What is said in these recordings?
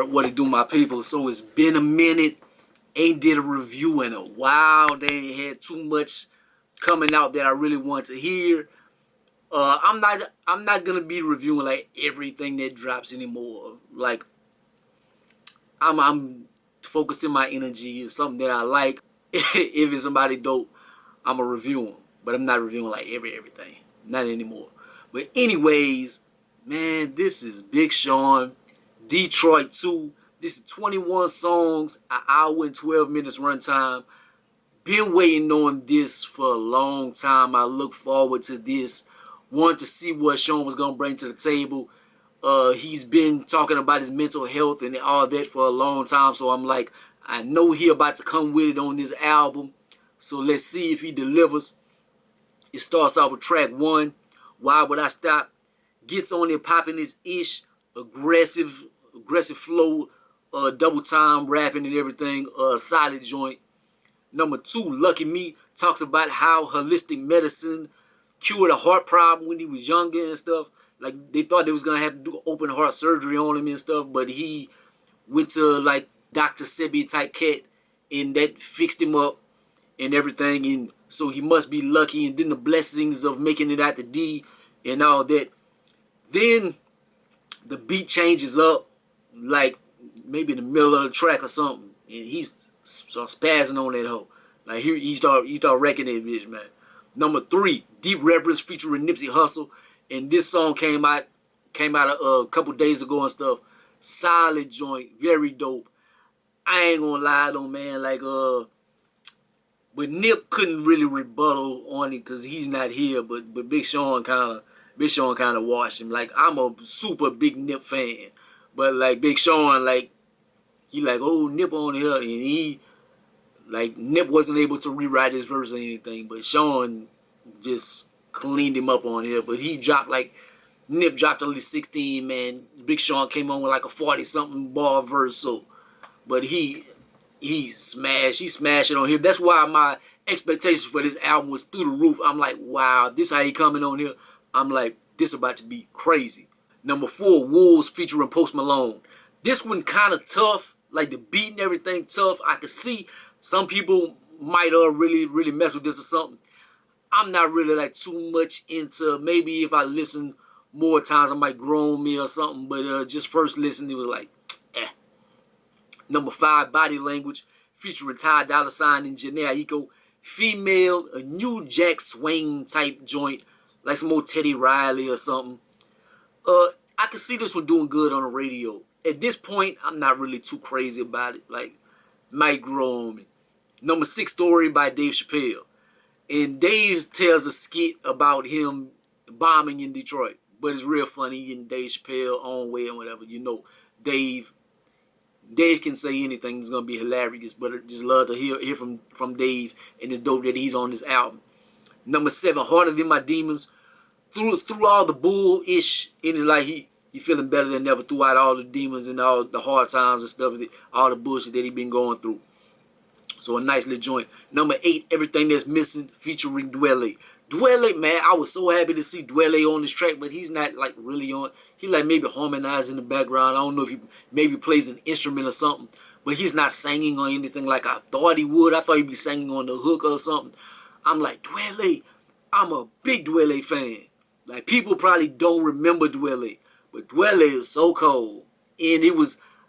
What it do, my people? So it's been a minute. Ain't did a review in a while. They ain't had too much coming out that I really want to hear. I'm not gonna be reviewing like everything that drops anymore. Like I'm focusing my energy on something that I like. If it's somebody dope, I'ma review them. But I'm not reviewing like everything. Not anymore. But anyways, man, this is Big Sean, Detroit 2. This is 21 songs, an hour and 12 minutes runtime. Been waiting on this for a long time. I look forward to this. Wanted to see what Sean was gonna bring to the table. He's been talking about his mental health and all that for a long time. So I'm like, I know he about to come with it on this album. So let's see if he delivers. It starts off with track 1. Why Would I Stop? Gets on there popping his ish, aggressive flow, double time rapping and everything, solid joint. Number 2, Lucky Me, talks about how holistic medicine cured a heart problem when he was younger and stuff. Like they thought they was gonna have to do open heart surgery on him and stuff, but he went to like Dr. Sebi type cat and that fixed him up and everything, and so he must be lucky. And then the blessings of making it out the D and all that. Then the beat changes up, like maybe in the middle of the track or something, and he's spazzing on that hoe. Like he start wrecking that bitch, man. Number 3, Deep Reverence featuring Nipsey Hussle, and this song came out a couple days ago and stuff. Solid joint, very dope. I ain't gonna lie though, man. Like but Nip couldn't really rebuttal on it because he's not here. But Big Sean kind of washed him. Like I'm a super big Nip fan, but like Big Sean, like he like, oh, Nip on here, and he like Nip wasn't able to rewrite his verse or anything, but Sean just cleaned him up on here. But he dropped like Nip dropped only 16, man. Big Sean came on with like a 40-something bar verse. So, but he smashed it on here. That's why my expectations for this album was through the roof. I'm like, wow, this how he coming on here. I'm like, this about to be crazy. Number 4, Wolves featuring Post Malone. This one kind of tough, like the beat and everything tough. I could see some people might really mess with this or something. I'm not really like too much into. Maybe if I listen more times, I might grow on me or something. But just first listen, it was like, eh. Number 5, Body Language featuring Ty Dolla $ign and Jhené Aiko. Female, a new Jack Swing type joint, like some old Teddy Riley or something. I can see this one doing good on the radio. At this point, I'm not really too crazy about it. Like, might grow on me. Number 6, Story by Dave Chappelle. And Dave tells a skit about him bombing in Detroit. But it's real funny in Dave Chappelle own way and whatever. You know, Dave can say anything. It's going to be hilarious. But I just love to hear from Dave. And it's dope that he's on this album. Number 7, Harder Than My Demons. Through all the bull-ish, it is like he feeling better than ever throughout all the demons and all the hard times and stuff, all the bullshit that he been going through. So a nice little joint. Number 8, Everything That's Missing featuring Dwelle. Dwelle, man, I was so happy to see Dwelle on this track, but he's not like really on. He like maybe harmonizing in the background. I don't know if he maybe plays an instrument or something, but he's not singing or anything like I thought he would. I thought he'd be singing on the hook or something. I'm like, Dwelle, I'm a big Dwelle fan. Like, people probably don't remember Dwelle, but Dwelle is so cold. And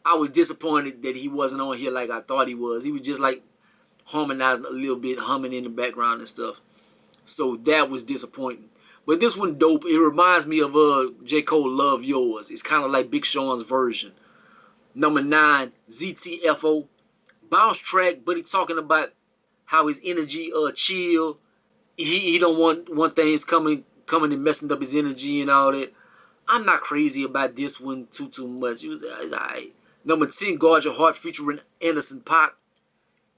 I was disappointed that he wasn't on here like I thought he was. He was just like harmonizing a little bit, humming in the background and stuff. So that was disappointing. But this one dope. It reminds me of J. Cole, Love Yours. It's kind of like Big Sean's version. Number 9, ZTFO. Bounce track, but he's talking about how his energy chill. He don't want things coming and messing up his energy and all that. I'm not crazy about this one too much. It was alright. Number 10, Guard Your Heart featuring Anderson .Paak,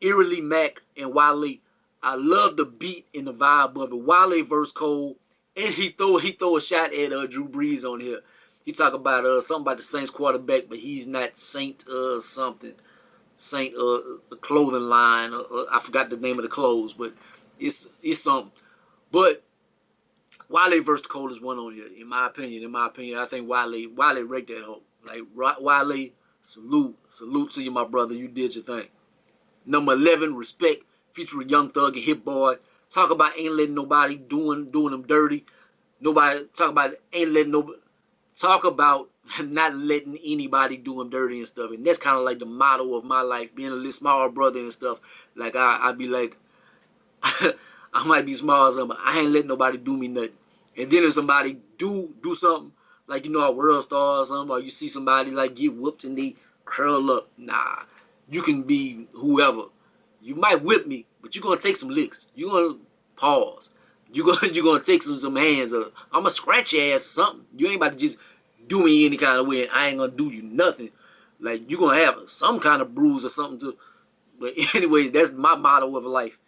Eerily Mac, and Wale. I love the beat and the vibe of it. Wale verse cold, and he throw a shot at Drew Brees on here. He talk about something about the Saints quarterback, but he's not Saint something. Saint a clothing line. I forgot the name of the clothes, but it's something. But Wale versus the coldest one on here, in my opinion. I think Wale wrecked that hoe. Like Wale Salute to you, my brother. You did your thing. Number 11, Respect, featuring Young Thug and Hit Boy. Talk about ain't letting nobody doing them dirty. Nobody talk about ain't letting nobody talk about not letting anybody do them dirty and stuff. And that's kind of like the motto of my life, being a little small brother and stuff. Like I be like, I might be small or something, but I ain't letting nobody do me nothing. And then if somebody do something, like you know a world star or something, or you see somebody like get whooped and they curl up, nah, you can be whoever. You might whip me, but you're gonna take some licks. You're gonna pause. You're gonna take some hands. Or I'm gonna scratch your ass or something. You ain't about to just do me any kind of way. And I ain't gonna do you nothing. Like you're gonna have some kind of bruise or something to. But anyways, that's my motto of life.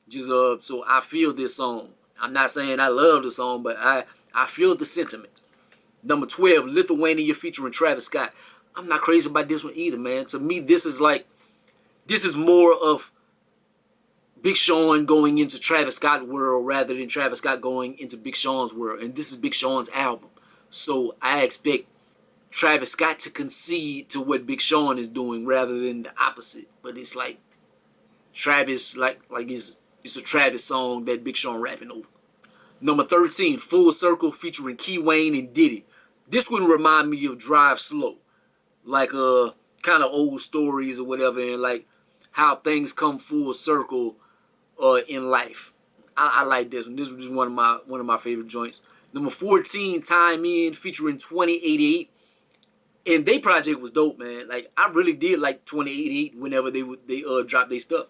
Just so I feel this song. I'm not saying I love the song, but I feel the sentiment. Number 12, Lithuania featuring Travis Scott. I'm not crazy about this one either, man. To me, this is more of Big Sean going into Travis Scott world rather than Travis Scott going into Big Sean's world. And this is Big Sean's album. So I expect Travis Scott to concede to what Big Sean is doing rather than the opposite. But it's like Travis, like it's a Travis song that Big Sean rapping over. Number 13, Full Circle featuring Key Wayne and Diddy. This one remind me of Drive Slow. Like kind of old stories or whatever, and like how things come full circle in life. I like this one. This was one of my favorite joints. Number 14, Time In featuring 2088. And they project was dope, man. Like I really did like 2088 whenever they drop their stuff.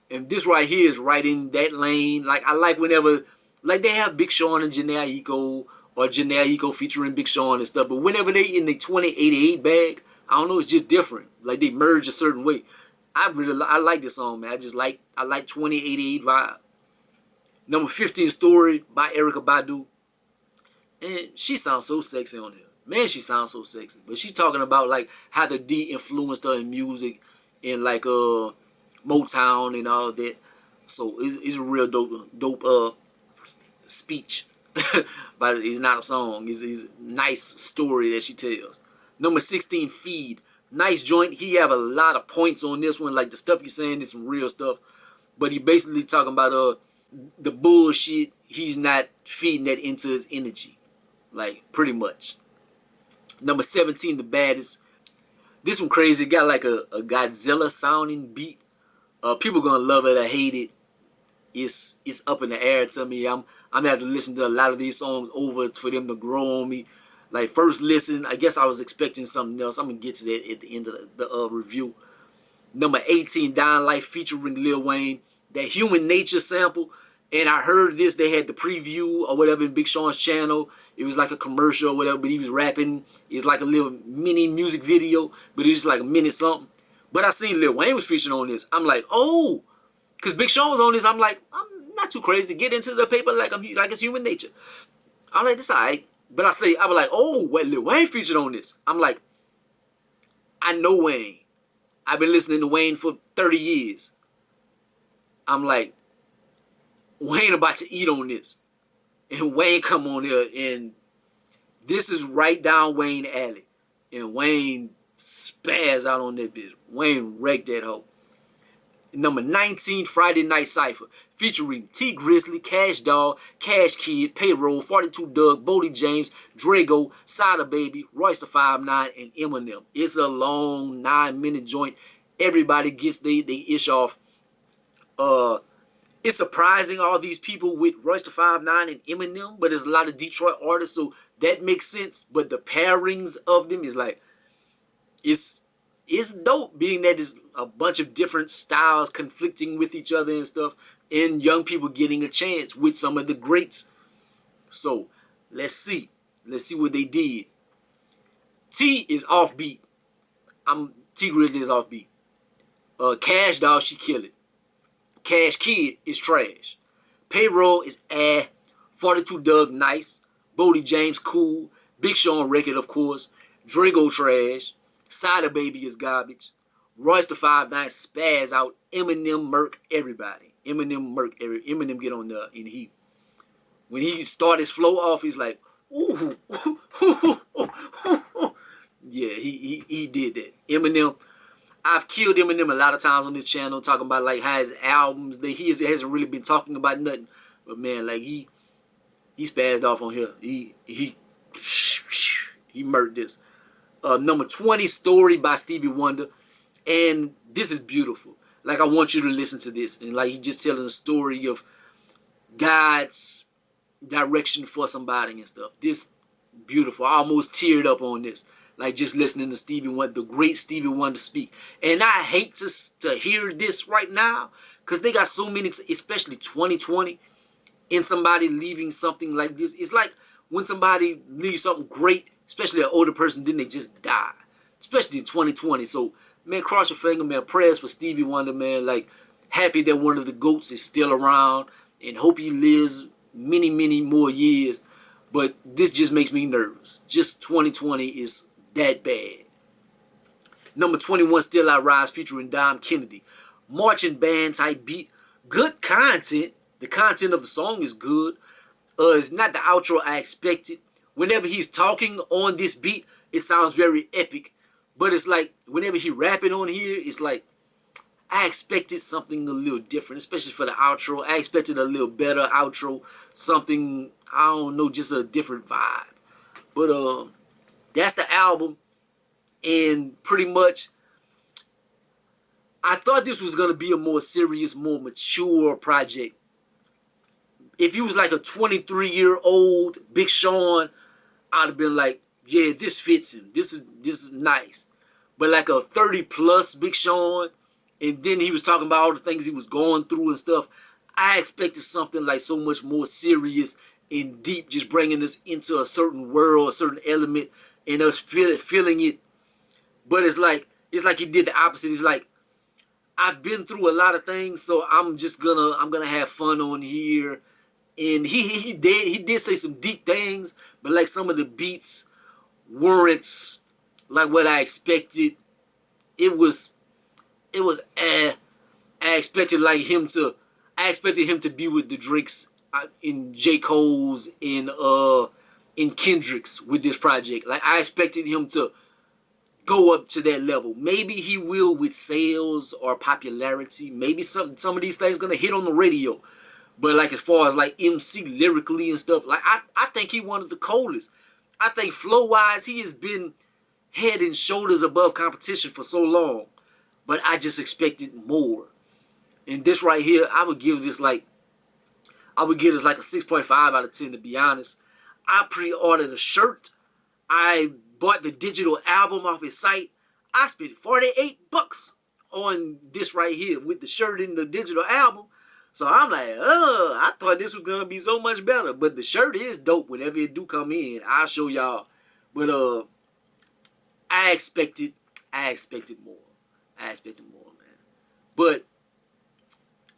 And this right here is right in that lane. Like I like whenever like they have Big Sean and Jhené Aiko or Jhené Aiko featuring Big Sean and stuff. But whenever they in the 2088 bag, I don't know, it's just different. Like they merge a certain way. I like this song, man. I like 2088 vibe. Number 15, Story by Erykah Badu. And she sounds so sexy on here. Man, she sounds so sexy. But she's talking about like how the D influenced her in music and like Motown and all that. So it's a real dope speech. But it's not a song. It's a nice story that she tells. Number 16, Feed. Nice joint. He have a lot of points on this one. Like the stuff he's saying is some real stuff. But he basically talking about the bullshit. He's not feeding that into his energy. Like pretty much. Number 17, The Baddest. This one crazy. It got like a Godzilla sounding beat. People gonna love it or hate it. It's up in the air to me. I'm gonna have to listen to a lot of these songs over for them to grow on me. Like first listen, I guess I was expecting something else. I'm gonna get to that at the end of the review. Number 18, Down Life featuring Lil Wayne. That Human Nature sample. And I heard this, they had the preview or whatever in Big Sean's channel. It was like a commercial or whatever, but he was rapping. It's like a little mini music video, but it's just like a minute something. But I seen Lil Wayne was featuring on this. I'm like, oh, because Big Sean was on this. I'm like, I'm not too crazy. Get into the paper like it's Human Nature. I'm like, this alright. But I was like, oh, what Lil Wayne featured on this? I'm like, I know Wayne. I've been listening to Wayne for 30 years. I'm like, Wayne about to eat on this. And Wayne come on here, and this is right down Wayne alley. And Wayne spaz out on that bitch. Wayne wrecked that hoe. Number 19, Friday Night Cypher, featuring T Grizzly, Cash Doll, Cash Kid, Payroll, 42 Doug, Bodie James, Drago, Sada Baby, Royce the 5'9", and Eminem. It's a long 9-minute joint. Everybody gets they ish off. It's surprising all these people with Royce the 5'9" and Eminem, but there's a lot of Detroit artists, so that makes sense. But the pairings of them is like, it's dope, being that there's a bunch of different styles conflicting with each other and stuff, and young people getting a chance with some of the greats. So let's see what they did. T is offbeat. T Grizzly is offbeat. Cash Doll, she kill it. Cash Kid is trash. Payroll is 42 Doug nice. Bodie James cool. Big Sean record of course. Drago trash. Sada Baby is garbage. Royce the 5'9" spaz out. Eminem murk everybody. Eminem get on the in the heat. When he start his flow off, he's like, ooh, Yeah, he did that. Eminem, I've killed Eminem a lot of times on this channel, talking about like how his albums that he hasn't really been talking about nothing. But man, like he spazzed off on here. He murdered this. Number 20, Story by Stevie Wonder. And this is beautiful. Like, I want you to listen to this. And like, he's just telling a story of God's direction for somebody and stuff. This beautiful. I almost teared up on this. Like, just listening to Stevie Wonder, the great Stevie Wonder speak. And I hate to hear this right now, because they got so many, especially 2020, and somebody leaving something like this. It's like when somebody leaves something great, especially an older person, then they just die. Especially in 2020. So, man, cross your finger, man. Prayers for Stevie Wonder, man. Like, happy that one of the GOATs is still around, and hope he lives many, many more years. But this just makes me nervous. Just 2020 is that bad. Number 21, Still I Rise, featuring Dom Kennedy. Marching band type beat. Good content. The content of the song is good. It's not the outro I expected. Whenever he's talking on this beat, it sounds very epic. But it's like, whenever he rapping on here, it's like, I expected something a little different, especially for the outro. I expected a little better outro. Something, I don't know, just a different vibe. But that's the album. And pretty much, I thought this was going to be a more serious, more mature project. If he was like a 23-year-old Big Sean, I'd have been like, yeah, this fits him. This is nice. But like a 30-plus Big Sean, and then he was talking about all the things he was going through and stuff, I expected something like so much more serious and deep, just bringing us into a certain world, a certain element, and us feeling it. But it's like he did the opposite. It's like, I've been through a lot of things, so I'm gonna have fun on here. And he did say some deep things, but like some of the beats weren't like what I expected. It was I expected him to be with the Drakes, in J. Cole's, in Kendrick's with this project. Like, I expected him to go up to that level. Maybe he will with sales or popularity. Maybe some of these things gonna hit on the radio. But like, as far as like MC lyrically and stuff, like I think he one of the coldest. I think flow wise, he has been head and shoulders above competition for so long. But I just expected more. And this right here, I would give this like a 6.5 out of 10, to be honest. I pre-ordered a shirt. I bought the digital album off his site. I spent $48 on this right here with the shirt and the digital album. So I'm like, I thought this was going to be so much better. But the shirt is dope. Whenever it do come in, I'll show y'all. But I expected more. I expected more, man. But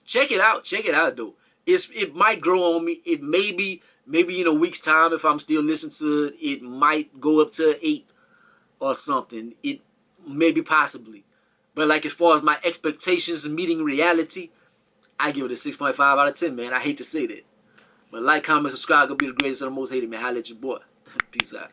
check it out. Check it out, though. It might grow on me. It maybe in a week's time, if I'm still listening to it, it might go up to 8 or something. It maybe possibly. But like, as far as my expectations meeting reality, I give it a 6.5 out of 10, man. I hate to say that. But like, comment, subscribe. Gonna be the greatest or the most hated, man. Holla at your boy. Peace out.